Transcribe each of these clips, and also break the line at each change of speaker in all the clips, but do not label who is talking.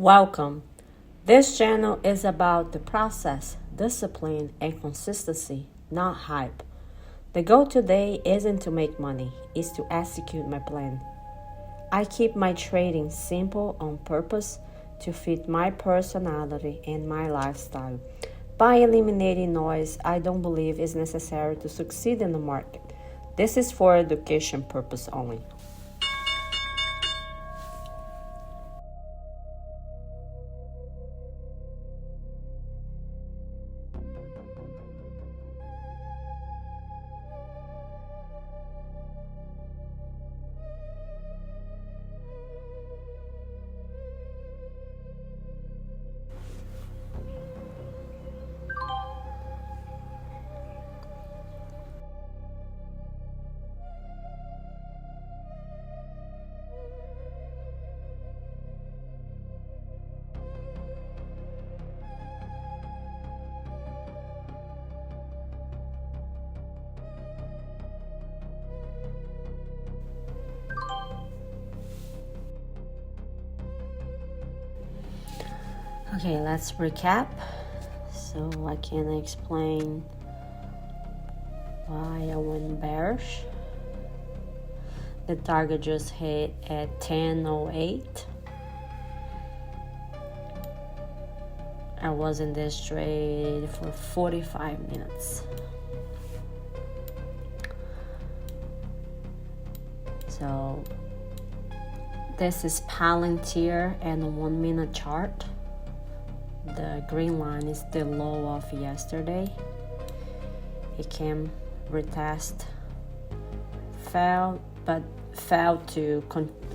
Welcome. This channel is about the process, discipline, and consistency, not hype. The goal today isn't to make money, it's to execute my plan. I keep my trading simple on purpose to fit my personality and my lifestyle. By eliminating noise, I don't believe is necessary to succeed in the market. This is for education purpose only. Okay, let's recap so I can explain why I went bearish. The target just hit at 10:08. I was in this trade for 45 minutes. So this is Palantir and a 1 minute chart. The green line is the low of yesterday. It came retest, fell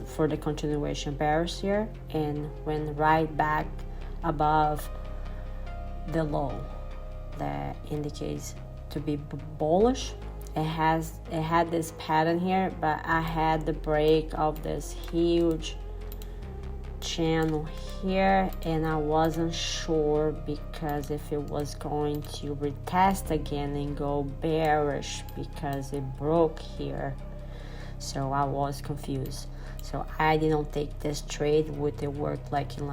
for the continuation bearish here, and went right back above the low. That indicates to be bullish. It had this pattern here, but I had the break of this huge channel here, and I wasn't sure because if it was going to retest again and go bearish because it broke here, so I was confused. So I didn't take this trade with it worked like in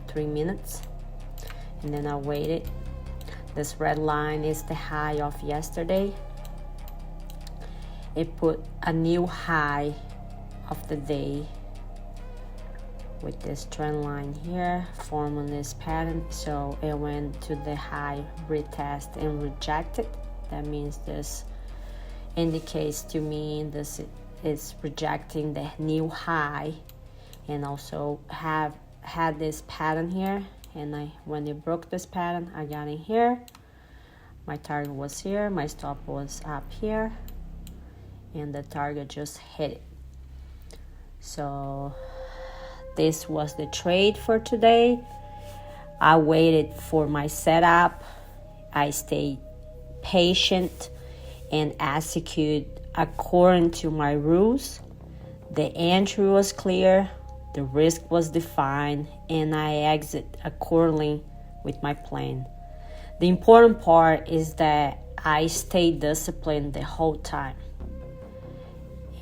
3 minutes, and then I waited. This red line is the high of yesterday. It put a new high of the day with this trend line here forming this pattern. So it went to the high, retest, and rejected. That means this indicates to me this is rejecting the new high, and also had this pattern here, and when it broke this pattern, I got in here. My target was here, my stop was up here, and the target just hit it. So this was the trade for today. I waited for my setup. I stayed patient and execute according to my rules. The entry was clear, the risk was defined, and I exit accordingly with my plan. The important part is that I stayed disciplined the whole time.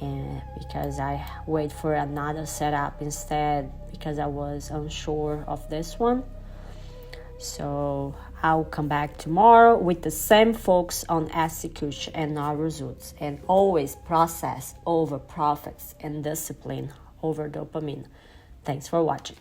And because I wait for another setup instead because I was unsure of this one. So I'll come back tomorrow with the same focus on execution and not results, and always process over profits and discipline over dopamine. Thanks for watching.